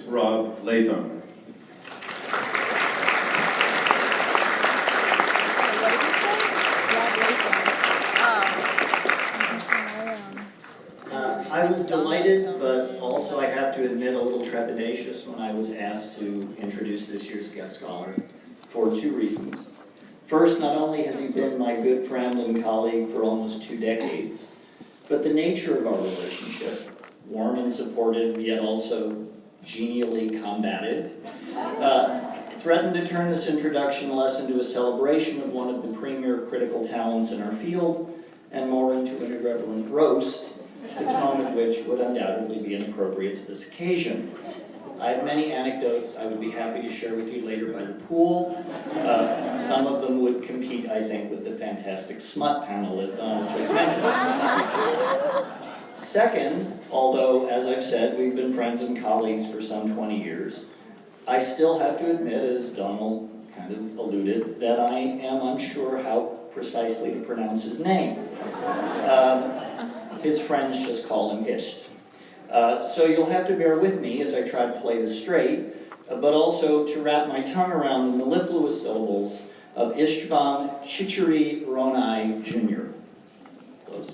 Rob Latham. I was delighted, but also I have to admit a little trepidatious when I was asked to introduce this year's guest scholar for two reasons. First, not only has he been my good friend and colleague for almost 2 decades, but the nature of our relationship, warm and supportive, yet also genially combative, threatened to turn this introduction less into a celebration of one of the premier critical talents in our field, and more into an irreverent roast, the tone of which would undoubtedly be inappropriate to this occasion. I have many anecdotes I would be happy to share with you later by the pool. Some of them would compete, I think, with the fantastic smut panel that Donald just mentioned. Second, although, as I've said, we've been friends and colleagues for some 20 years, I still have to admit, as Donald kind of alluded, that I am unsure how precisely to pronounce his name. His friends just call him Ist. So you'll have to bear with me as I try to play this straight, but also to wrap my tongue around the mellifluous syllables of Istvan Csicsery-Ronay Jr. Close.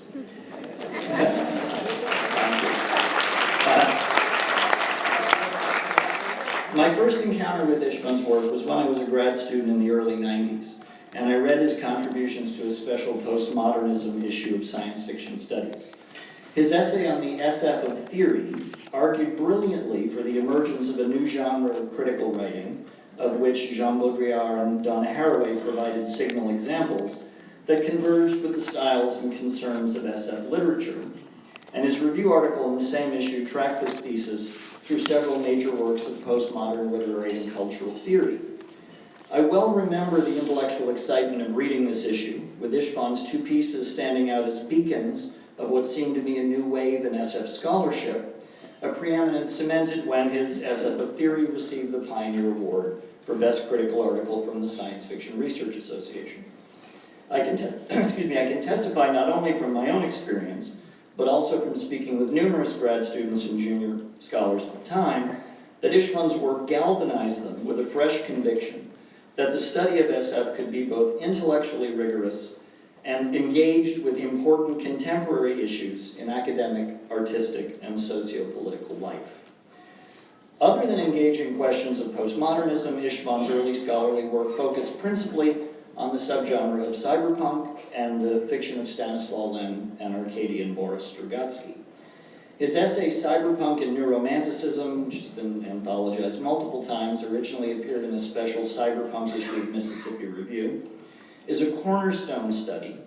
My first encounter with Istvan's work was when I was a grad student in the early 90s, and I read his contributions to a special postmodernism issue of Science Fiction Studies. His essay on the SF of theory argued brilliantly for the emergence of a new genre of critical writing, of which Jean Baudrillard and Donna Haraway provided signal examples, that converged with the styles and concerns of SF literature. And his review article in the same issue tracked this thesis through several major works of postmodern literary and cultural theory. I well remember the intellectual excitement of reading this issue, with Istvan's 2 pieces standing out as beacons of what seemed to be a new wave in SF scholarship, a preeminence cemented when his SF of Theory received the Pioneer Award for Best Critical Article from the Science Fiction Research Association. I can testify not only from my own experience, but also from speaking with numerous grad students and junior scholars at the time, that Istvan's work galvanized them with a fresh conviction that the study of SF could be both intellectually rigorous and engaged with important contemporary issues in academic, artistic, and socio-political life. Other than engaging questions of postmodernism, Istvan's early scholarly work focused principally on the subgenre of cyberpunk and the fiction of Stanislaw Lem and Arkady Boris Strugatsky. His essay, Cyberpunk and New Romanticism, which has been anthologized multiple times, originally appeared in a special cyberpunk issue of Mississippi Review, is a cornerstone study,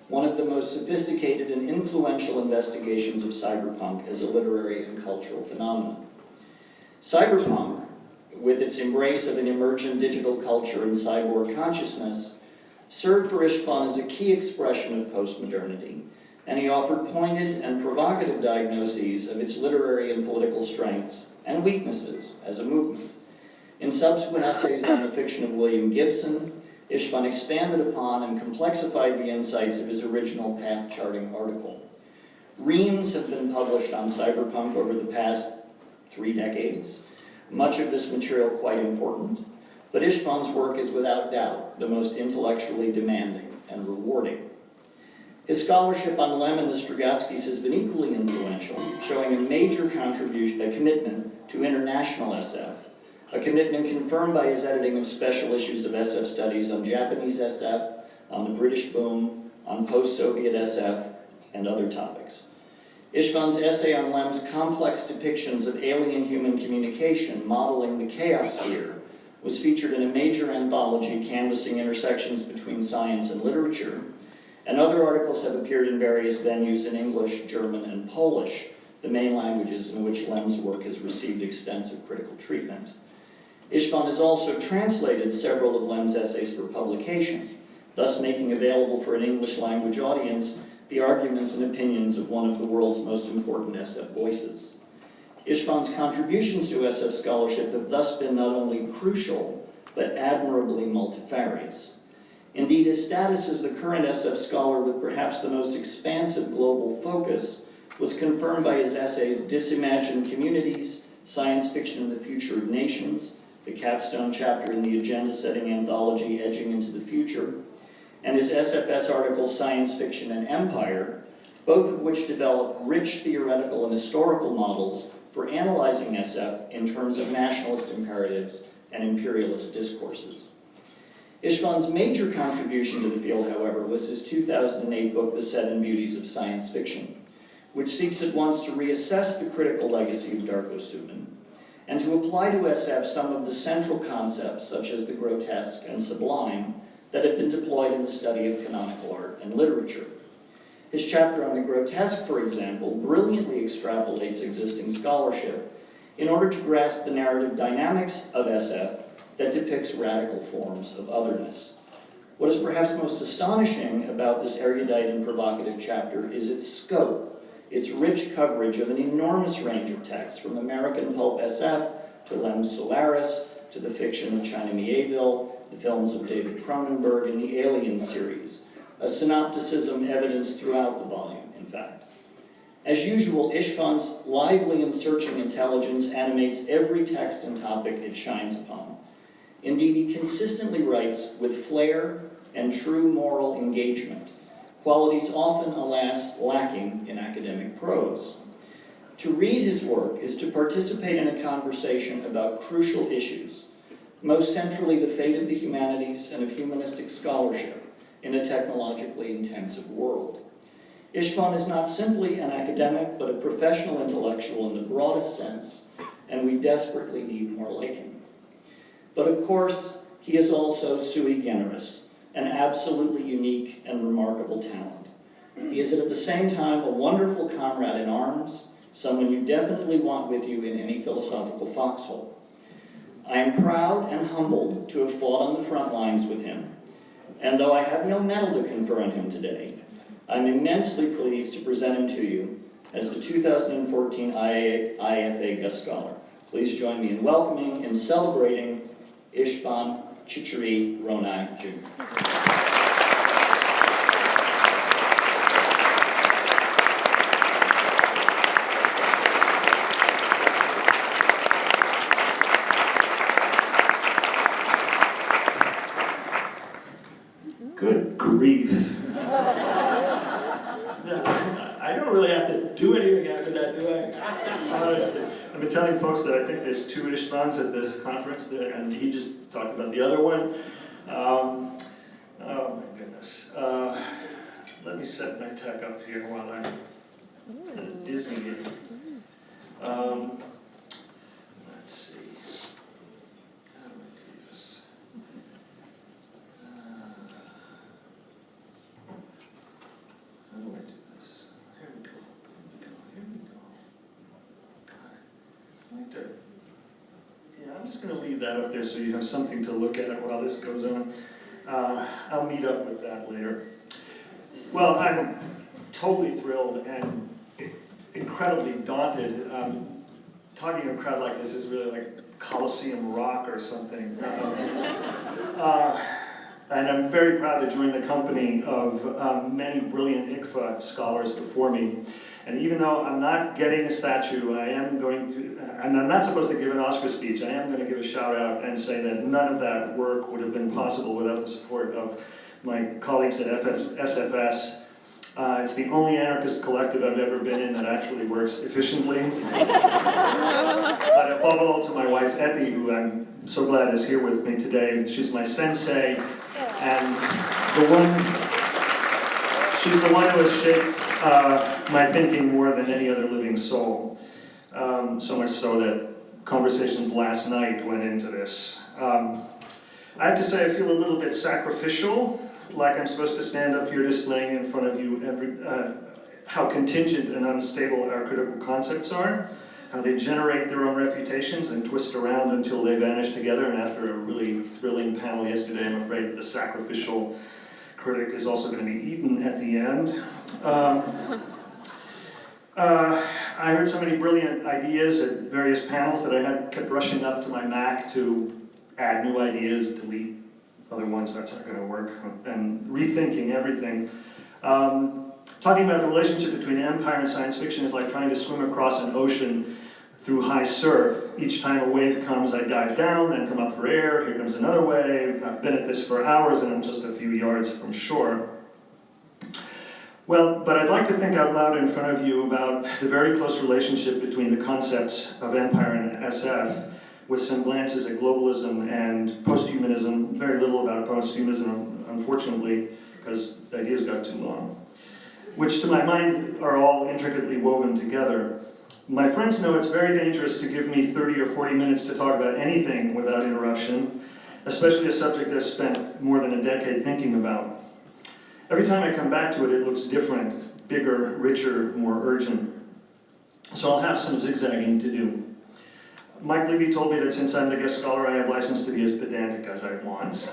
one of the most sophisticated and influential investigations of cyberpunk as a literary and cultural phenomenon. Cyberpunk, with its embrace of an emergent digital culture and cyborg consciousness, served for Istvan as a key expression of postmodernity, and he offered pointed and provocative diagnoses of its literary and political strengths and weaknesses as a movement. In subsequent essays on the fiction of William Gibson, Istvan expanded upon and complexified the insights of his original path-charting article. Reams have been published on cyberpunk over the past 3 decades, much of this material quite important, but Istvan's work is without doubt the most intellectually demanding and rewarding. His scholarship on Lem and the Strugatskys has been equally influential, showing a major contribution, a commitment to international SF, a commitment confirmed by his editing of special issues of SF studies on Japanese SF, on the British boom, on post-Soviet SF, and other topics. Istvan's essay on Lem's complex depictions of alien-human communication modeling the chaos sphere was featured in a major anthology canvassing intersections between science and literature, and other articles have appeared in various venues in English, German, and Polish, the main languages in which Lem's work has received extensive critical treatment. Istvan has also translated several of Lem's essays for publication, thus making available for an English language audience the arguments and opinions of one of the world's most important SF voices. Istvan's contributions to SF scholarship have thus been not only crucial, but admirably multifarious. Indeed, his status as the current SF scholar with perhaps the most expansive global focus was confirmed by his essays Disimagined Communities, Science Fiction and the Future of Nations, the capstone chapter in the agenda-setting anthology Edging into the Future, and his SFS article Science Fiction and Empire, both of which develop rich theoretical and historical models for analyzing SF in terms of nationalist imperatives and imperialist discourses. Istvan's major contribution to the field, however, was his 2008 book, The Seven Beauties of Science Fiction, which seeks at once to reassess the critical legacy of Darko Subin and to apply to SF some of the central concepts, such as the grotesque and sublime, that have been deployed in the study of canonical art and literature. His chapter on the grotesque, for example, brilliantly extrapolates existing scholarship in order to grasp the narrative dynamics of SF that depicts radical forms of otherness. What is perhaps most astonishing about this erudite and provocative chapter is its scope, its rich coverage of an enormous range of texts, from American pulp SF to Lem Solaris, to the fiction of China Mieville, the films of David Cronenberg, and the Alien series, a synopticism evidenced throughout the volume, in fact. As usual, Istvan's lively and searching intelligence animates every text and topic it shines upon. Indeed, he consistently writes with flair and true moral engagement, qualities often, alas, lacking in academic prose. To read his work is to participate in a conversation about crucial issues, most centrally the fate of the humanities and of humanistic scholarship in a technologically intensive world. Istvan is not simply an academic, but a professional intellectual in the broadest sense, and we desperately need more like him. But of course, he is also sui generis, an absolutely unique and remarkable talent. He is at the same time a wonderful comrade in arms, someone you definitely want with you in any philosophical foxhole. I am proud and humbled to have fought on the front lines with him, and though I have no medal to confer on him today, I'm immensely pleased to present him to you as the 2014 IFA Guest Scholar. Please join me in welcoming and celebrating Istvan Csicsery-Ronay, Jr. Good grief. I don't really have to do anything after that, do I? Honestly. I've been telling folks that I think there's two Istvans at this conference, and he just talked about the other one. Oh my goodness. Let me set my tech up here while I'm kind of dizzy here. Let's see. How do I do this? How do I do this? Here we go. Here we go. God, I like to. Yeah, I'm just going to leave that up there so you have something to look at while this goes on. I'll meet up with that later. Well, I'm totally thrilled and incredibly daunted. Talking to a crowd like this is really like Coliseum Rock or something. And I'm very proud to join the company of many brilliant ICFA scholars before me. And even though I'm not getting a statue, and I'm not supposed to give an Oscar speech, I am going to give a shout out and say that none of that work would have been possible without the support of my colleagues at SFS. It's the only anarchist collective I've ever been in that actually works efficiently. But above all, to my wife, Etty, who I'm so glad is here with me today. She's my sensei, and she's the one who has shaped my thinking more than any other living soul. So much so that conversations last night went into this. I have to say I feel a little bit sacrificial, like I'm supposed to stand up here displaying in front of you how contingent and unstable our critical concepts are, how they generate their own refutations and twist around until they vanish together, and after a really thrilling panel yesterday, I'm afraid that the sacrificial critic is also going to be eaten at the end. I heard so many brilliant ideas at various panels that I kept rushing up to my Mac to add new ideas, delete other ones, that's not going to work, and rethinking everything. Talking about the relationship between empire and science fiction is like trying to swim across an ocean through high surf. Each time a wave comes, I dive down, then come up for air. Here comes another wave. I've been at this for hours, and I'm just a few yards from shore. Well, but I'd like to think out loud in front of you about the very close relationship between the concepts of empire and SF, with some glances at globalism and posthumanism. Very little about posthumanism, unfortunately, because the ideas got too long, which to my mind are all intricately woven together. My friends know it's very dangerous to give me 30 or 40 minutes to talk about anything without interruption, especially a subject I've spent more than a decade thinking about. Every time I come back to it, it looks different, bigger, richer, more urgent. So I'll have some zigzagging to do. Mike Levy told me that since I'm the guest scholar, I have license to be as pedantic as I want.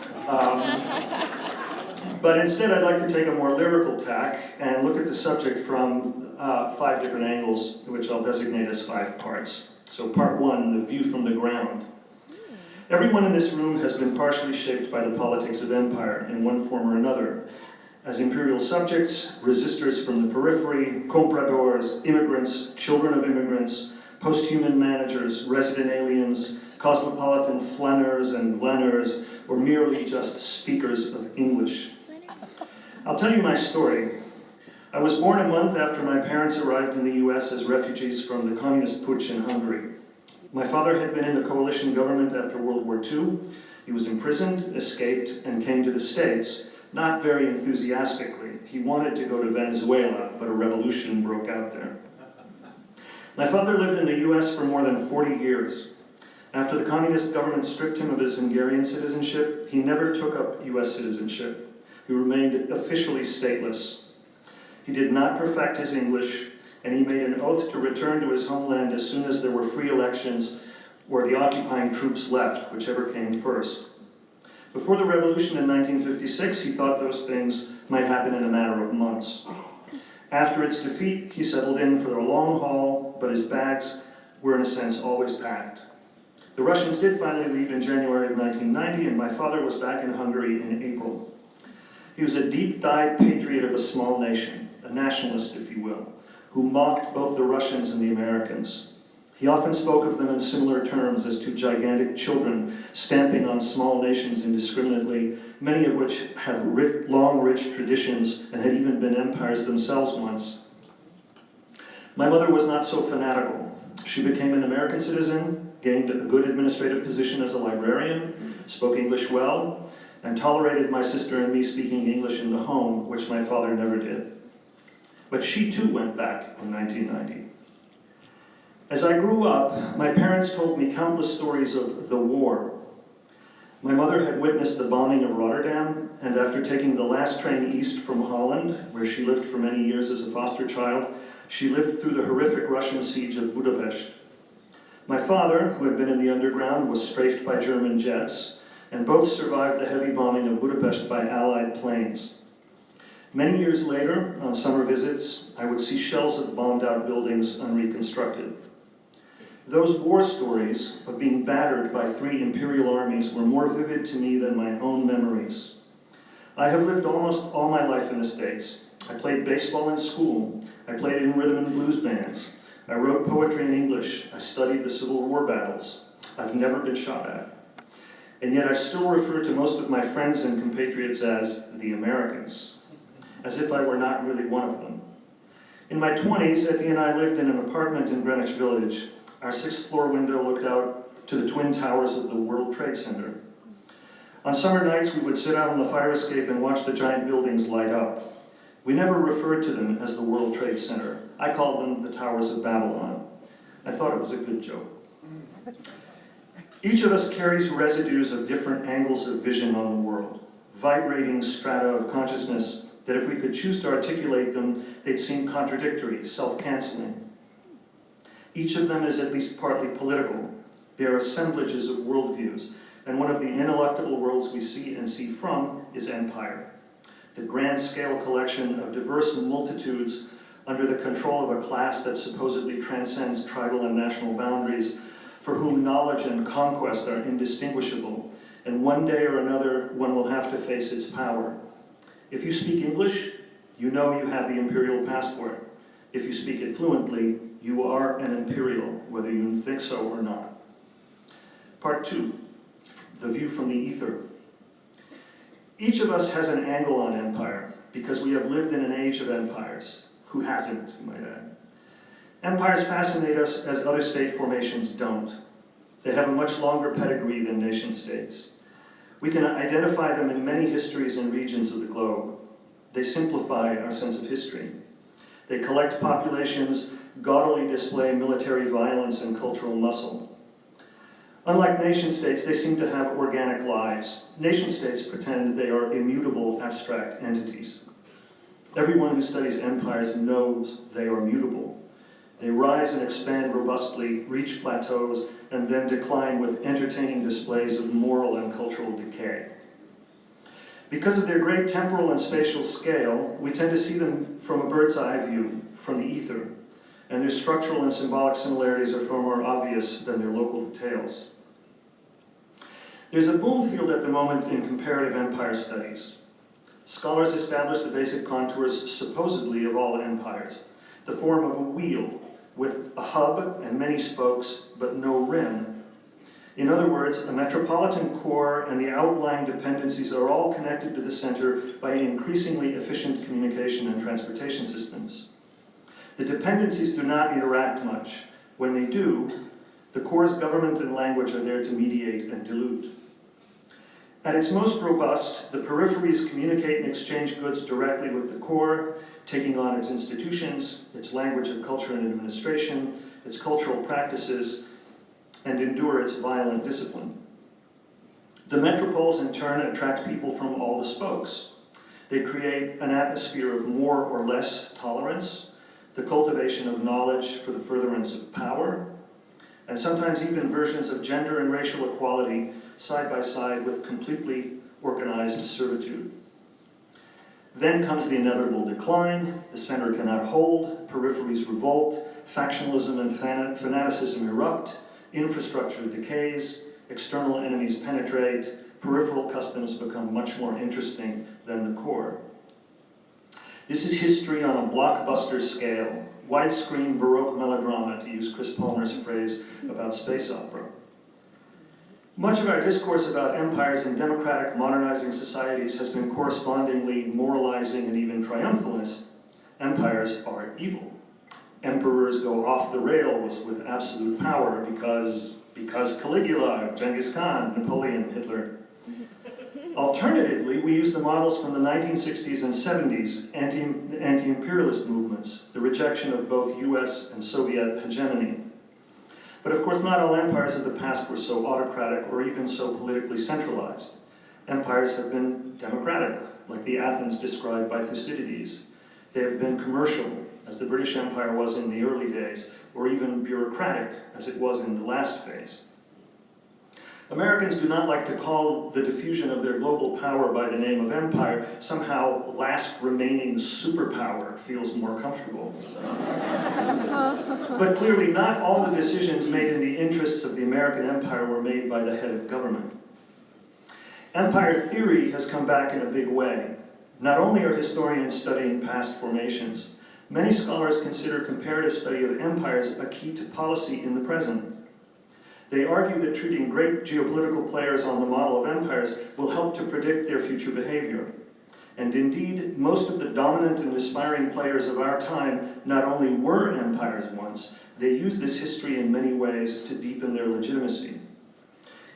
But instead, I'd like to take a more lyrical tack and look at the subject from 5 different angles, which I'll designate as 5 parts. So part 1, the view from the ground. Everyone in this room has been partially shaped by the politics of empire in one form or another. As imperial subjects, resistors from the periphery, compradors, immigrants, children of immigrants, post-human managers, resident aliens, cosmopolitan flâneurs and glenners, or merely just speakers of English. I'll tell you my story. I was born a month after my parents arrived in the US as refugees from the communist putsch in Hungary. My father had been in the coalition government after World War II. He was imprisoned, escaped, and came to the States, not very enthusiastically. He wanted to go to Venezuela, but a revolution broke out there. My father lived in the US for more than 40 years. After the communist government stripped him of his Hungarian citizenship, he never took up US citizenship. He remained officially stateless. He did not perfect his English, and he made an oath to return to his homeland as soon as there were free elections or the occupying troops left, whichever came first. Before the revolution in 1956, he thought those things might happen in a matter of months. After its defeat, he settled in for a long haul, but his bags were in a sense always packed. The Russians did finally leave in January of 1990, and my father was back in Hungary in April. He was a deep-dyed patriot of a small nation, a nationalist, if you will, who mocked both the Russians and the Americans. He often spoke of them in similar terms as to gigantic children stamping on small nations indiscriminately, many of which have long, rich traditions and had even been empires themselves once. My mother was not so fanatical. She became an American citizen, gained a good administrative position as a librarian, spoke English well, and tolerated my sister and me speaking English in the home, which my father never did. But she too went back in 1990. As I grew up, my parents told me countless stories of the war. My mother had witnessed the bombing of Rotterdam, and after taking the last train east from Holland, where she lived for many years as a foster child, she lived through the horrific Russian siege of Budapest. My father, who had been in the underground, was strafed by German jets, and both survived the heavy bombing of Budapest by Allied planes. Many years later, on summer visits, I would see shells of bombed-out buildings unreconstructed. Those war stories of being battered by 3 imperial armies were more vivid to me than my own memories. I have lived almost all my life in the States. I played baseball in school. I played in rhythm and blues bands. I wrote poetry in English. I studied the Civil War battles. I've never been shot at. And yet I still refer to most of my friends and compatriots as the Americans, as if I were not really one of them. In my 20s, Etienne and I lived in an apartment in Greenwich Village. Our 6th floor window looked out to the twin towers of the World Trade Center. On summer nights, we would sit out on the fire escape and watch the giant buildings light up. We never referred to them as the World Trade Center. I called them the Towers of Babylon. I thought it was a good joke. Each of us carries residues of different angles of vision on the world, vibrating strata of consciousness that if we could choose to articulate them, they'd seem contradictory, self-canceling. Each of them is at least partly political. They are assemblages of worldviews, and one of the ineluctable worlds we see and see from is empire, the grand-scale collection of diverse multitudes under the control of a class that supposedly transcends tribal and national boundaries, for whom knowledge and conquest are indistinguishable, and one day or another one will have to face its power. If you speak English, you know you have the imperial passport. If you speak it fluently, You are an imperial, whether you think so or not. Part 2, the view from the ether. Each of us has an angle on empire because we have lived in an age of empires. Who hasn't, you might add? Empires fascinate us as other state formations don't. They have a much longer pedigree than nation states. We can identify them in many histories and regions of the globe. They simplify our sense of history. They collect populations, gaudily display military violence and cultural muscle. Unlike nation states, they seem to have organic lives. Nation states pretend they are immutable, abstract entities. Everyone who studies empires knows they are mutable. They rise and expand robustly, reach plateaus, and then decline with entertaining displays of moral and cultural decay. Because of their great temporal and spatial scale, we tend to see them from a bird's eye view, from the ether, and their structural and symbolic similarities are far more obvious than their local details. There's a boom field at the moment in comparative empire studies. Scholars establish the basic contours, supposedly, of all empires, the form of a wheel with a hub and many spokes, but no rim. In other words, a metropolitan core and the outlying dependencies are all connected to the center by increasingly efficient communication and transportation systems. The dependencies do not interact much. When they do, the core's government and language are there to mediate and dilute. At its most robust, the peripheries communicate and exchange goods directly with the core, taking on its institutions, its language of culture and administration, its cultural practices, and endure its violent discipline. The metropoles, in turn, attract people from all the spokes. They create an atmosphere of more or less tolerance, the cultivation of knowledge for the furtherance of power, and sometimes even versions of gender and racial equality side by side with completely organized servitude. Then comes the inevitable decline. The center cannot hold, peripheries revolt, factionalism and fanaticism erupt, infrastructure decays, external enemies penetrate, peripheral customs become much more interesting than the core. This is history on a blockbuster scale, widescreen Baroque melodrama, to use Chris Palmer's phrase about space opera. Much of our discourse about empires and democratic, modernizing societies has been correspondingly moralizing and even triumphalist. Empires are evil. Emperors go off the rails with absolute power because Caligula, Genghis Khan, Napoleon, Hitler. Alternatively, we use the models from the 1960s and 70s, anti-imperialist movements, the rejection of both US and Soviet hegemony. But of course, not all empires of the past were so autocratic or even so politically centralized. Empires have been democratic, like the Athens described by Thucydides. They have been commercial, as the British Empire was in the early days, or even bureaucratic, as it was in the last phase. Americans do not like to call the diffusion of their global power by the name of empire. Somehow, last remaining superpower feels more comfortable. But clearly, not all the decisions made in the interests of the American empire were made by the head of government. Empire theory has come back in a big way. Not only are historians studying past formations, many scholars consider comparative study of empires a key to policy in the present. They argue that treating great geopolitical players on the model of empires will help to predict their future behavior. And indeed, most of the dominant and aspiring players of our time not only were empires once, they use this history in many ways to deepen their legitimacy.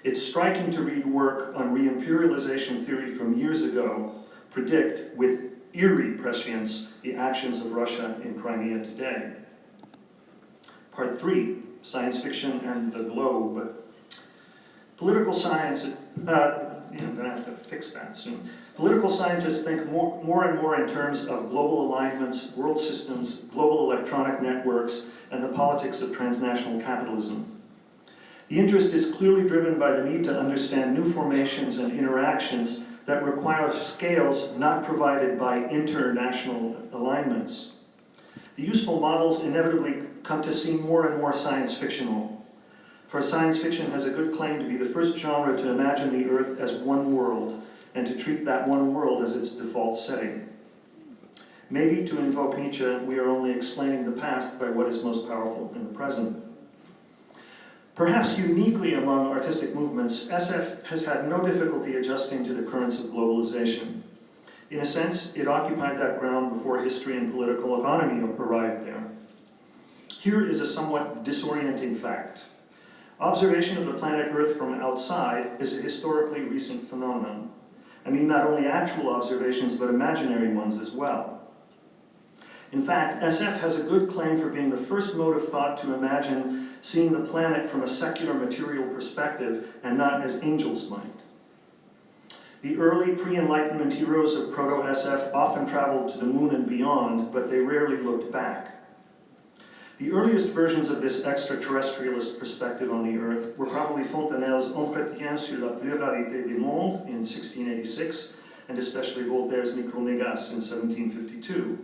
It's striking to read work on re-imperialization theory from years ago predict with eerie prescience the actions of Russia in Crimea today. Part 3. Science fiction and the globe. Political science, I'm going to have to fix that soon. Political scientists think more and more in terms of global alignments, world systems, global electronic networks, and the politics of transnational capitalism. The interest is clearly driven by the need to understand new formations and interactions that require scales not provided by international alignments. The useful models inevitably come to seem more and more science fictional. For science fiction has a good claim to be the first genre to imagine the Earth as one world and to treat that one world as its default setting. Maybe, to invoke Nietzsche, we are only explaining the past by what is most powerful in the present. Perhaps uniquely among artistic movements, SF has had no difficulty adjusting to the currents of globalization. In a sense, it occupied that ground before history and political economy arrived there. Here is a somewhat disorienting fact. Observation of the planet Earth from outside is a historically recent phenomenon. I mean, not only actual observations, but imaginary ones as well. In fact, SF has a good claim for being the first mode of thought to imagine seeing the planet from a secular material perspective and not as angels might. The early pre-Enlightenment heroes of proto-SF often traveled to the moon and beyond, but they rarely looked back. The earliest versions of this extraterrestrialist perspective on the Earth were probably Fontenelle's Entretien sur la pluralité des mondes in 1686, and especially Voltaire's Micromégas in 1752.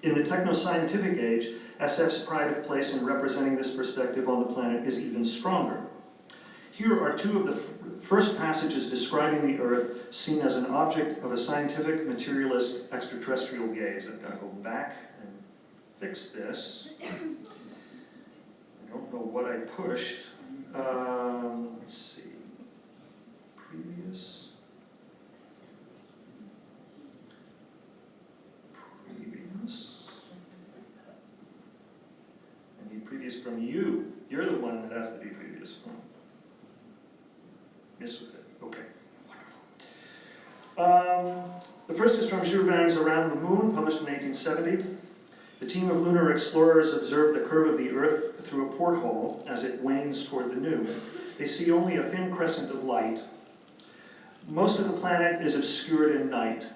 In the techno-scientific age, SF's pride of place in representing this perspective on the planet is even stronger. Here are two of the first passages describing the Earth seen as an object of a scientific, materialist, extraterrestrial gaze. I've got to go back and fix this. I don't know what I pushed. Let's see. Previous. I need previous from you. You're the one that has to be previous from. Miss with it. Okay. Wonderful. The first is from Jules Verne's Around the Moon, published in 1870. The team of lunar explorers observe the curve of the Earth through a porthole as it wanes toward the new. They see only a thin crescent of light. Most of the planet is obscured in night.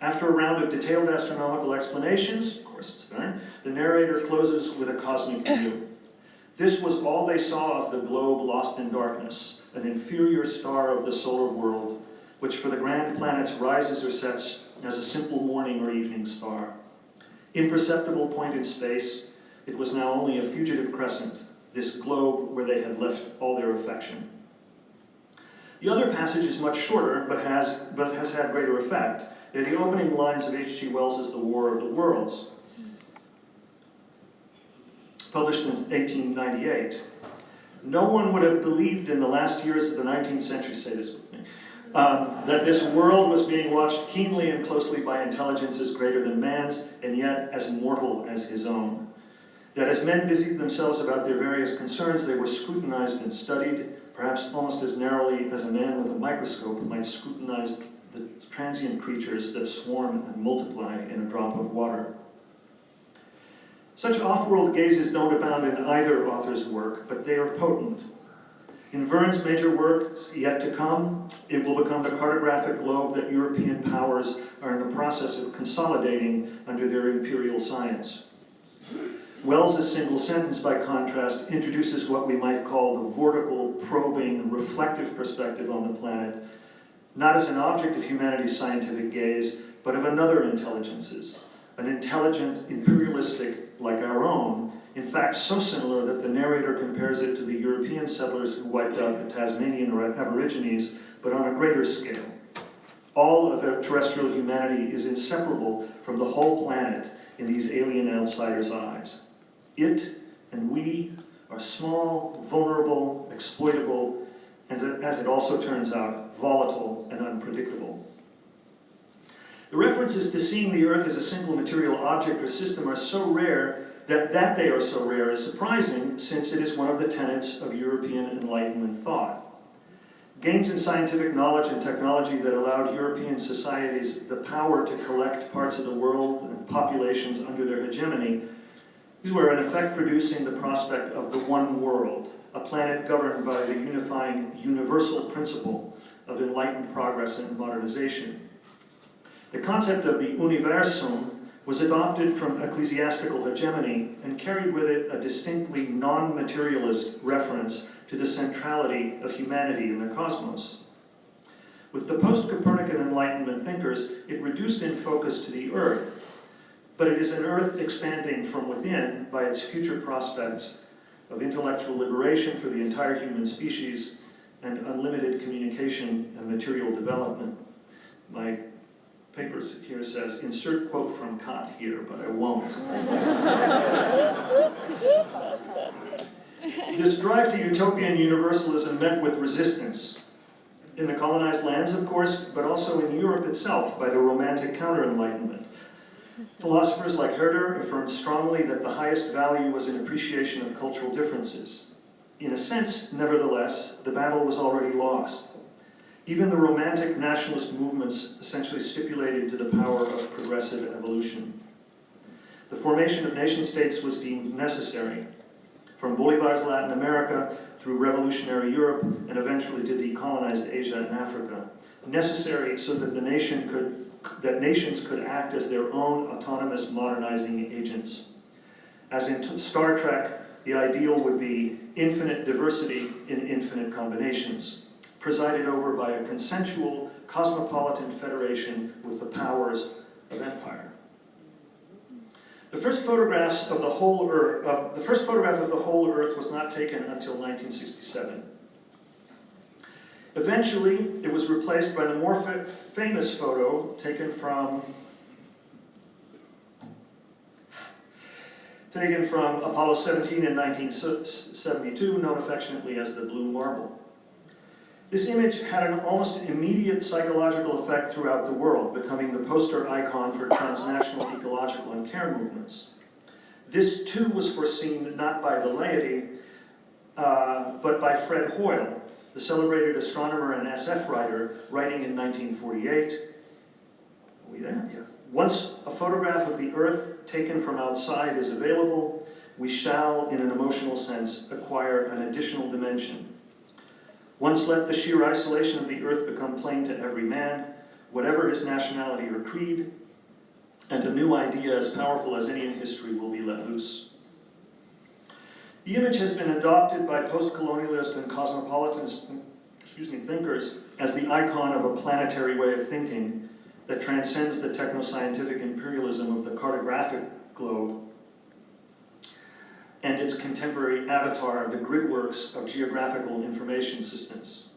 After a round of detailed astronomical explanations, of course it's Verne, the narrator closes with a cosmic view. This was all they saw of the globe lost in darkness, an inferior star of the solar world, which for the grand planets rises or sets as a simple morning or evening star. Imperceptible point in space, it was now only a fugitive crescent, this globe where they had left all their affection. The other passage is much shorter, but has had greater effect. They're the opening lines of H.G. Wells's The War of the Worlds, published in 1898. No one would have believed in the last years of the 19th century, say this with me, that this world was being watched keenly and closely by intelligences greater than man's, and yet as mortal as his own. That as men busied themselves about their various concerns, they were scrutinized and studied, perhaps almost as narrowly as a man with a microscope might scrutinize the transient creatures that swarm and multiply in a drop of water. Such off-world gazes don't abound in either author's work, but they are potent. In Verne's major works yet to come, it will become the cartographic globe that European powers are in the process of consolidating under their imperial science. Wells's single sentence, by contrast, introduces what we might call the vortical, probing, reflective perspective on the planet, not as an object of humanity's scientific gaze, but of another intelligence's, an intelligent, imperialistic, like our own, in fact so similar that the narrator compares it to the European settlers who wiped out the Tasmanian Aborigines, but on a greater scale. All of terrestrial humanity is inseparable from the whole planet in these alien outsiders' eyes. It and we are small, vulnerable, exploitable, and as it also turns out, volatile and unpredictable. The references to seeing the Earth as a single material object or system are so rare that they are so rare is surprising, since it is one of the tenets of European Enlightenment thought. Gains in scientific knowledge and technology that allowed European societies the power to collect parts of the world and populations under their hegemony, these were in effect producing the prospect of the one world, a planet governed by the unifying universal principle of enlightened progress and modernization. The concept of the universum was adopted from ecclesiastical hegemony and carried with it a distinctly non-materialist reference to the centrality of humanity in the cosmos. With the post-Copernican Enlightenment thinkers, it reduced in focus to the Earth, but it is an Earth expanding from within by its future prospects of intellectual liberation for the entire human species and unlimited communication and material development. My paper here says, insert quote from Kant here, but I won't. This drive to utopian universalism met with resistance in the colonized lands, of course, but also in Europe itself by the Romantic Counter-Enlightenment. Philosophers like Herder affirmed strongly that the highest value was an appreciation of cultural differences. In a sense, nevertheless, the battle was already lost. Even the Romantic nationalist movements essentially stipulated to the power of progressive evolution. The formation of nation-states was deemed necessary, from Bolivar's Latin America through revolutionary Europe and eventually to decolonized Asia and Africa. Necessary so that nations could act as their own autonomous modernizing agents. As in Star Trek, the ideal would be infinite diversity in infinite combinations, presided over by a consensual cosmopolitan federation with the powers of empire. The first photograph of the whole Earth was not taken until 1967. Eventually, it was replaced by the more famous photo taken from Apollo 17 in 1972, known affectionately as the Blue Marble. This image had an almost immediate psychological effect throughout the world, becoming the poster icon for transnational ecological and care movements. This too was foreseen not by the laity, but by Fred Hoyle, the celebrated astronomer and SF writer, writing in 1948. Are we there? Yes. Once a photograph of the Earth taken from outside is available, we shall, in an emotional sense, acquire an additional dimension. Once let the sheer isolation of the Earth become plain to every man, whatever his nationality or creed, and a new idea as powerful as any in history will be let loose. The image has been adopted by post-colonialist and cosmopolitan thinkers as the icon of a planetary way of thinking that transcends the techno-scientific imperialism of the cartographic globe and its contemporary avatar, the gridworks of geographical information systems.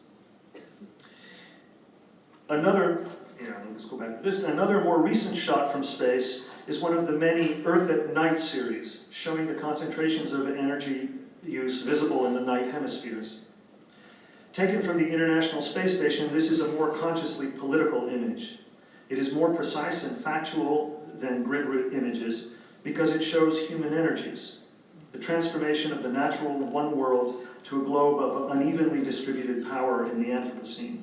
Another more recent shot from space is one of the many Earth at Night series, showing the concentrations of energy use visible in the night hemispheres. Taken from the International Space Station, this is a more consciously political image. It is more precise and factual than grid images because it shows human energies, the transformation of the natural one world to a globe of unevenly distributed power in the Anthropocene.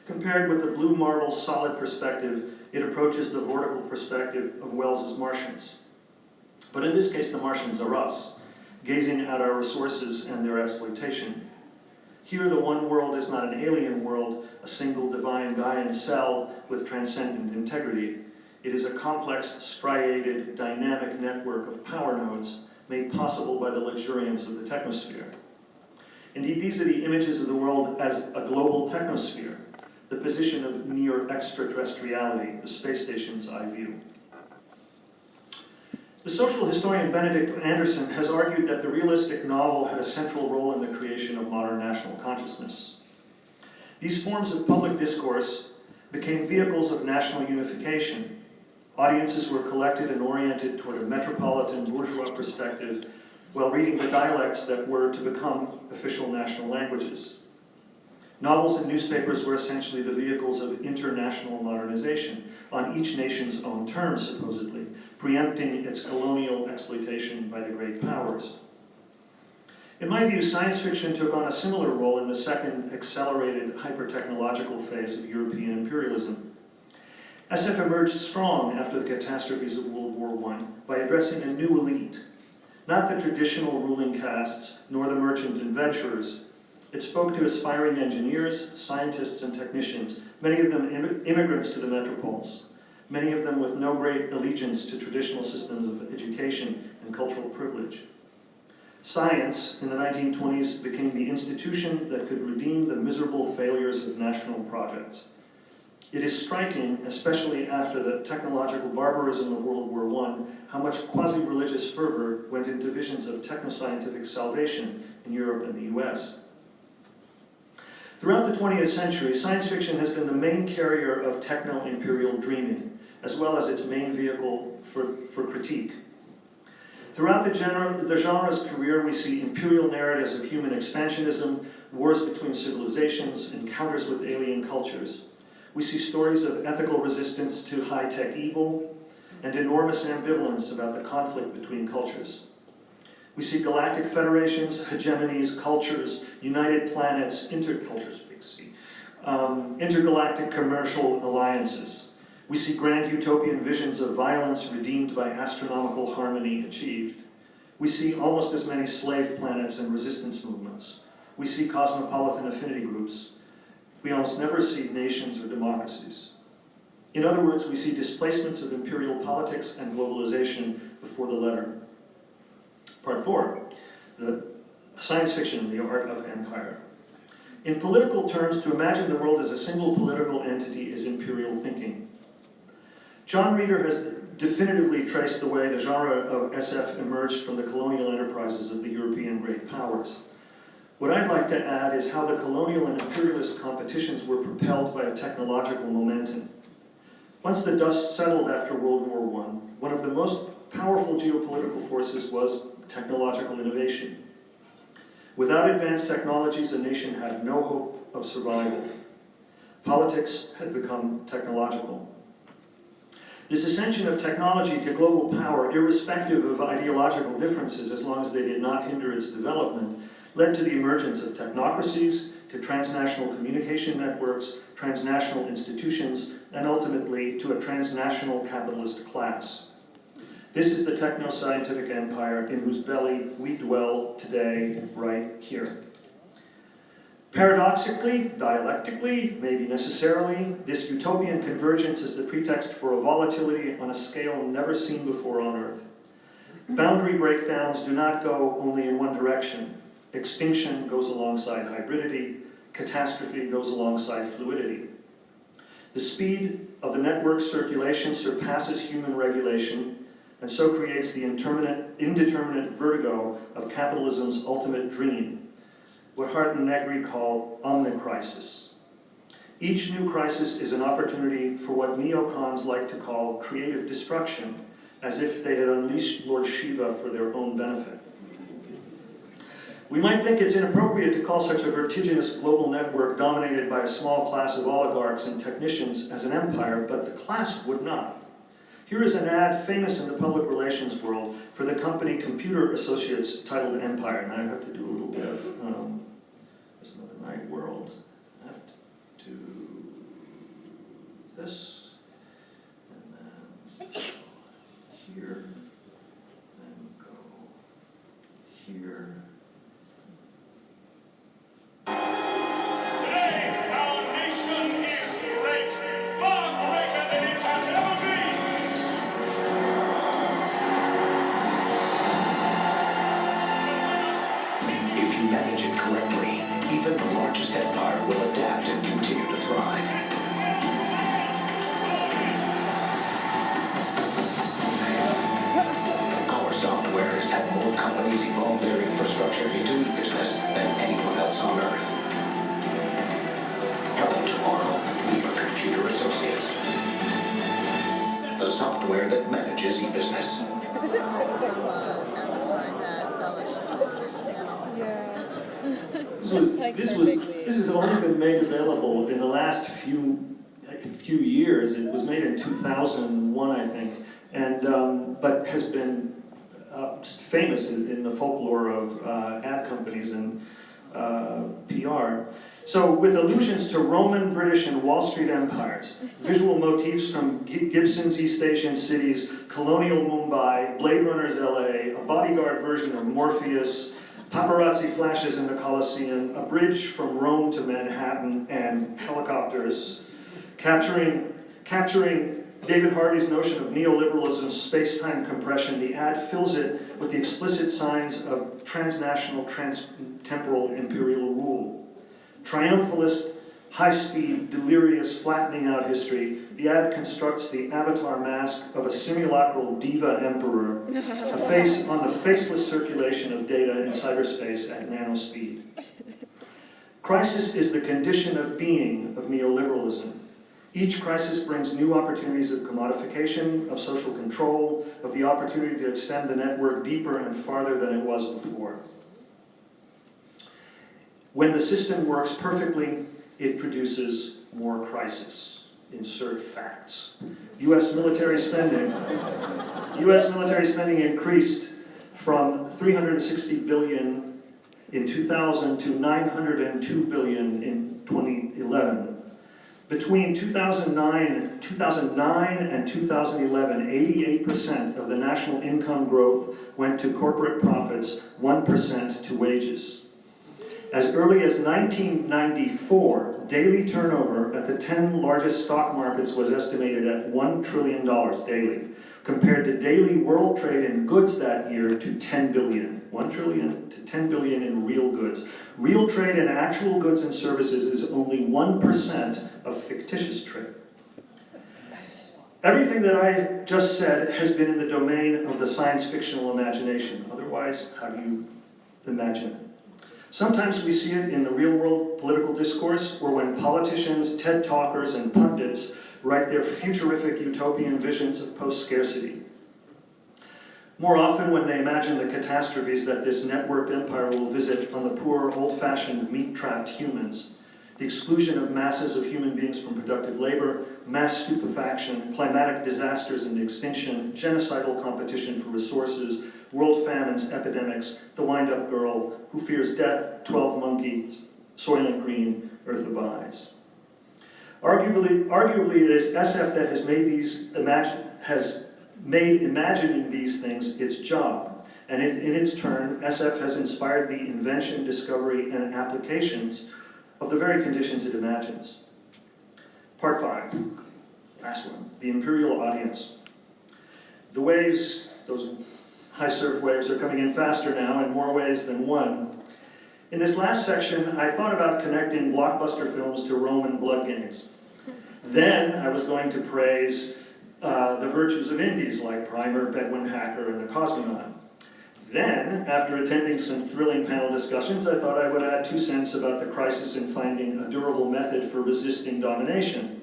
Compared with the Blue Marble's solid perspective, it approaches the vortical perspective of Wells's Martians. But in this case, the Martians are us, gazing at our resources and their exploitation. Here, the one world is not an alien world, a single divine Gaian cell with transcendent integrity. It is a complex, striated, dynamic network of power nodes made possible by the luxuriance of the technosphere. Indeed, these are the images of the world as a global technosphere, the position of near extraterrestriality, the space station's eye view. The social historian Benedict Anderson has argued that the realistic novel had a central role in the creation of modern national consciousness. These forms of public discourse became vehicles of national unification. Audiences were collected and oriented toward a metropolitan bourgeois perspective while reading the dialects that were to become official national languages. Novels and newspapers were essentially the vehicles of international modernization, on each nation's own terms, supposedly, preempting its colonial exploitation by the great powers. In my view, science fiction took on a similar role in the second accelerated hyper-technological phase of European imperialism. SF emerged strong after the catastrophes of World War I by addressing a new elite, not the traditional ruling castes, nor the merchant adventurers. It spoke to aspiring engineers, scientists, and technicians, many of them immigrants to the metropoles, many of them with no great allegiance to traditional systems of education and cultural privilege. Science, in the 1920s, became the institution that could redeem the miserable failures of national projects. It is striking, especially after the technological barbarism of World War I, how much quasi-religious fervor went into visions of technoscientific salvation in Europe and the US. Throughout the 20th century, science fiction has been the main carrier of techno-imperial dreaming, as well as its main vehicle for critique. Throughout the genre's career, we see imperial narratives of human expansionism, wars between civilizations, encounters with alien cultures. We see stories of ethical resistance to high-tech evil, and enormous ambivalence about the conflict between cultures. We see galactic federations, hegemonies, cultures, united planets, intergalactic commercial alliances. We see grand utopian visions of violence redeemed by astronomical harmony achieved. We see almost as many slave planets and resistance movements. We see cosmopolitan affinity groups. We almost never see nations or democracies. In other words, we see displacements of imperial politics and globalization before the letter. Part 4, the science fiction, the art of empire. In political terms, to imagine the world as a single political entity is imperial thinking. John Reeder has definitively traced the way the genre of SF emerged from the colonial enterprises of the European great powers. What I'd like to add is how the colonial and imperialist competitions were propelled by a technological momentum. Once the dust settled after World War I, one of the most powerful geopolitical forces was technological innovation. Without advanced technologies, a nation had no hope of survival. Politics had become technological. This ascension of technology to global power, irrespective of ideological differences, as long as they did not hinder its development, led to the emergence of technocracies, to transnational communication networks, transnational institutions, and ultimately to a transnational capitalist class. This is the techno-scientific empire in whose belly we dwell today, right here. Paradoxically, dialectically, maybe necessarily, this utopian convergence is the pretext for a volatility on a scale never seen before on Earth. Boundary breakdowns do not go only in one direction. Extinction goes alongside hybridity, catastrophe goes alongside fluidity. The speed of the network circulation surpasses human regulation, and so creates the indeterminate vertigo of capitalism's ultimate dream, what Hart and Negri call omnicrisis. Each new crisis is an opportunity for what neocons like to call creative destruction, as if they had unleashed Lord Shiva for their own benefit. We might think it's inappropriate to call such a vertiginous global network dominated by a small class of oligarchs and technicians as an empire, but the class would not. Here is an ad famous in the public relations world for the company Computer Associates titled Empire. And I have to do a little bit of, there's another night world. I have to do this, and then here, then go here. Today, our nation is great, far greater than it has ever been. If you manage it correctly, even the largest empire will adapt and continue to thrive. Our software has had more companies evolve their infrastructure into e-business than anyone else on Earth. Hello tomorrow, we are Computer Associates. The software that manages e-business. This has only been made available in the last few years. It was made in 2001, I think, and but has been just famous in the folklore of ad companies and PR. So with allusions to Roman, British, and Wall Street empires, visual motifs from Gibson's East Asian cities, colonial Mumbai, Blade Runner's LA, a bodyguard version of Morpheus, paparazzi flashes in the Colosseum, a bridge from Rome to Manhattan, and helicopters, capturing David Harvey's notion of neoliberalism's space-time compression. The ad fills it with the explicit signs of transnational, trans-temporal imperial rule. Triumphalist, high-speed, delirious, flattening out history, the ad constructs the avatar mask of a simulacral diva emperor, a face on the faceless circulation of data in cyberspace at nanospeed. Crisis is the condition of being of neoliberalism. Each crisis brings new opportunities of commodification, of social control, of the opportunity to extend the network deeper and farther than it was before. When the system works perfectly, it produces more crisis. Insert facts. U.S. military spending increased from $360 billion in 2000 to $902 billion in 2011. Between 2009 and 2011, 88% of the national income growth went to corporate profits, 1% to wages. As early as 1994, daily turnover at the 10 largest stock markets was estimated at $1 trillion daily, compared to daily world trade in goods that year to 10 billion. 1 trillion to 10 billion in real goods. Real trade in actual goods and services is only 1% of fictitious trade. Everything that I just said has been in the domain of the science fictional imagination. Otherwise, how do you imagine it? Sometimes we see it in the real-world political discourse, or when politicians, TED talkers, and pundits write their futurific utopian visions of post-scarcity. More often when they imagine the catastrophes that this networked empire will visit on the poor, old-fashioned, meat-trapped humans, the exclusion of masses of human beings from productive labor, mass stupefaction, climatic disasters and extinction, genocidal competition for resources, world famines, epidemics, the wind-up girl who fears death, 12 monkeys, Soylent Green, Earth abides. Arguably, it is SF that has made imagining these things its job, and in its turn, SF has inspired the invention, discovery, and applications of the very conditions it imagines. Part 5, last one, the imperial audience. The waves, those high surf waves, are coming in faster now in more ways than one. In this last section, I thought about connecting blockbuster films to Roman blood games. Then I was going to praise the virtues of indies like Primer, Bedouin Hacker, and The Cosmonaut. Then, after attending some thrilling panel discussions, I thought I would add 2 cents about the crisis in finding a durable method for resisting domination.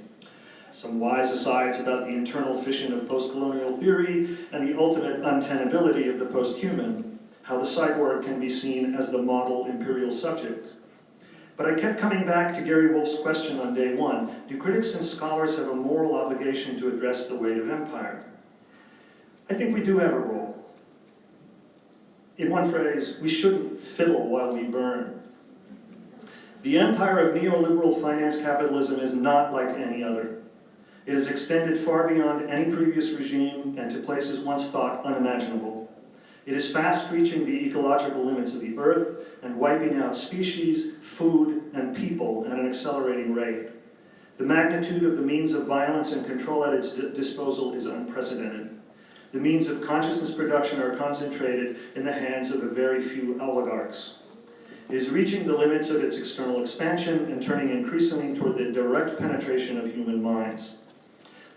Some wise asides about the internal fission of post-colonial theory and the ultimate untenability of the post-human, how the cyborg can be seen as the model imperial subject. But I kept coming back to Gary Wolf's question on day 1, do critics and scholars have a moral obligation to address the weight of empire? I think we do have a role. In one phrase, we shouldn't fiddle while we burn. The empire of neoliberal finance capitalism is not like any other. It has extended far beyond any previous regime and to places once thought unimaginable. It is fast reaching the ecological limits of the earth and wiping out species, food, and people at an accelerating rate. The magnitude of the means of violence and control at its disposal is unprecedented. The means of consciousness production are concentrated in the hands of a very few oligarchs. It is reaching the limits of its external expansion and turning increasingly toward the direct penetration of human minds.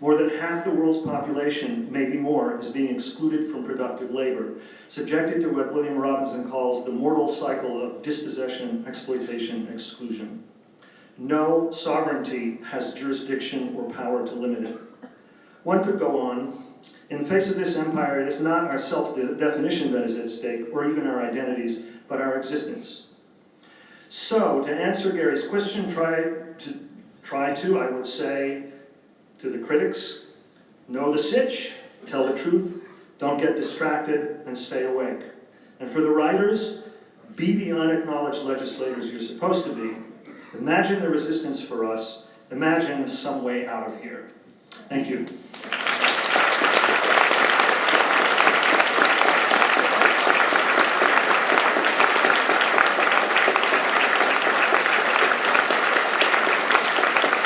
More than half the world's population, maybe more, is being excluded from productive labor, subjected to what William Robinson calls the mortal cycle of dispossession, exploitation, exclusion. No sovereignty has jurisdiction or power to limit it. One could go on. In the face of this empire, it is not our self-definition that is at stake, or even our identities, but our existence. So, to answer Gary's question, I would say, to the critics, know the sitch, tell the truth, don't get distracted, and stay awake. And for the writers, be the unacknowledged legislators you're supposed to be. Imagine the resistance for us. Imagine some way out of here. Thank you.